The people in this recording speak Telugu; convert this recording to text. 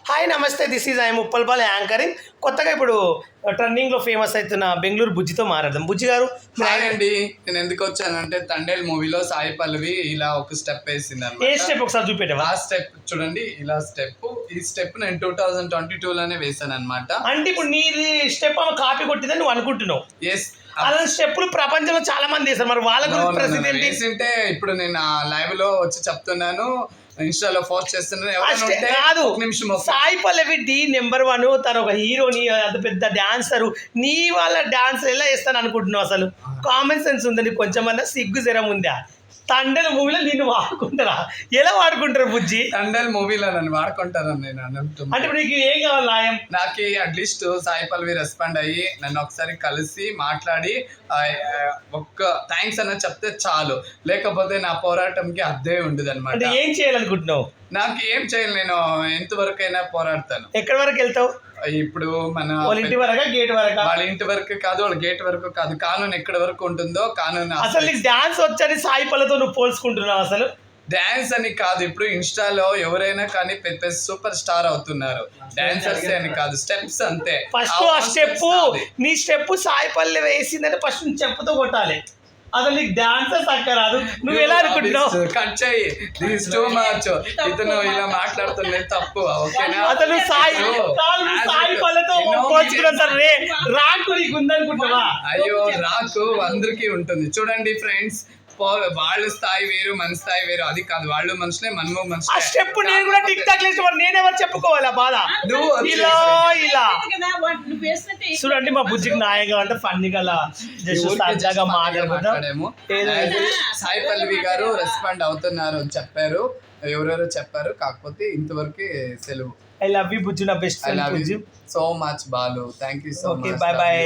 హాయ్ నమస్తే, దిస్ ఈజ్ ఐఎమ్ ఉప్పల్పాల్ యాంకరింగ్. కొత్తగా ఇప్పుడు ట్రెండింగ్లో ఫేమస్ అవుతున్న బెంగళూరు బుజ్జితో మాట్లాడదాం. బుజ్జి గారు, హాయ్ అండి. నేను ఎందుకు వచ్చానంటే తండేల్ మూవీలో సాయి పల్లవి ఇలా ఒక స్టెప్ వేసింది ఏ అనమాట. స్టెప్ ఒకసారి చూపెట్టవా? ఆ స్టెప్ చూడండి, ఇలా స్టెప్. ఈ స్టెప్ నేను 2022లోనే వేసాను అనమాట. అంటే ఇప్పుడు నీ స్టెప్ ఆమె కాపీ కొట్టిందని నువ్వు అనుకుంటున్నావు. ఎస్, అలాంటి స్టెప్పులు ప్రపంచంలో చాలా మంది చేస్తారు, మరి వాళ్ళ గురించి ప్రసిద్ధి ఏంటి? వేసింటే ఇప్పుడు నేను లైవ్ లో వచ్చి చెప్తున్నాను, ఇన్స్టాలో పోస్ట్ చేస్తున్నాను. ఎవరైనా ఉంటే కాదు, ఒక నిమిషం సాయి పల్లవి డి నెంబర్ 1, తను ఒక హీరోని, అంత పెద్ద డాన్సరు. నీ వాళ్ళ డాన్స్ ఎలా వేస్తాను అనుకుంటున్నావు? అసలు కామన్ సెన్స్ ఉందని కొంచెమన్నా సిగ్గు జరం ఉందా? తండ్రి మూవీలో నిన్ను వాడుకుంటారా? ఎలా వాడుకుంటారు బుజ్జి? తండేల్ మూవీలో నన్ను వాడుకుంటారని నేను అంటున్నాను. అంటే ఇప్పుడు నీకు ఏం కావాలి న్యాయం? నాకు అట్లీస్ట్ సాయి పల్లవి రెస్పాండ్ అయ్యి నన్ను ఒకసారి కలిసి మాట్లాడి ఒక్క థ్యాంక్స్ అన్న చెప్తే చాలు. లేకపోతే నా పోరాటంకి అర్థమే ఉండదు అనమాట. అంటే ఏం చేయాలనుకుంటున్నావు? నాకు ఏం చేయాలి, నేను ఎంతవరకైనా పోరాడతాను. ఎక్కడి వరకు వెళ్తావు? ఇప్పుడు మన వాళ్ళ ఇంటి వరకా, గేట్ వరకా? వాళ్ళ ఇంటి వరకు కాదు, వాళ్ళ గేట్ వరకు కాదు, కానూన్ ఎక్కడి వరకు ఉంటుందో కానూన్. అసలు నీకు డాన్స్ వచ్చని సాయి పల్లతో నువ్వు పోల్చుకుంటున్నావు? అసలు డాన్స్ అని కాదు, ఇప్పుడు ఇన్స్టాలో ఎవరైనా కానీ పెద్ద పెద్ద సూపర్ స్టార్ అవుతున్నారు. డాన్సర్స్ అని కాదు, స్టెప్స్ అంతే. ఫస్ట్ ఆ స్టెప్, నీ స్టెప్ సాయి పల్లె వేసిందంటే ఫస్ట్ నువ్వు చెప్పుతో కొట్టాలి. అసలు నీకు డాన్సర్స్ అక్కరాదు. నువ్వు ఎలా అనుకుంటున్నావు? కట్ చేయి, దిస్ టూ మచ్. ఇతను ఇలా మాట్లాడుతున్నది తప్పు, ఓకేనా? అతను సాయి పల్లెతో పోల్చుకున్నావు సరే, రాకు నీకు ఉందనుకుంటున్నావా? అయ్యో, రాకు అందరికీ ఉంటుంది. చూడండి ఫ్రెండ్స్, వాళ్ళ స్థాయి వేరు, మన స్థాయి వేరు. అది కాదు, వాళ్ళు మనుషులే, మనము ఆ మనుషులే. స్టెప్ నేను కూడా టిక్ టాక్ లేసిన నేనెవరు చెప్పుకోవాలా బాధ? ఇలా ఇలా చూడండి, మా బుజ్జికి నాయగా అంటే ఫన్నీ గల జస్ట్ సరదాగా మాట్లాడము. సాయి పల్లవి గారు రెస్పాండ్ అవుతున్నారు అని చెప్పారు, ఎవరెవరో చెప్పారు. కాకపోతే ఇంతవరకు సెలవు. ఐ లవ్ యూ బుజ్జి, నా best I friend love Bujji. You so much Balu. Thank you so much. By by.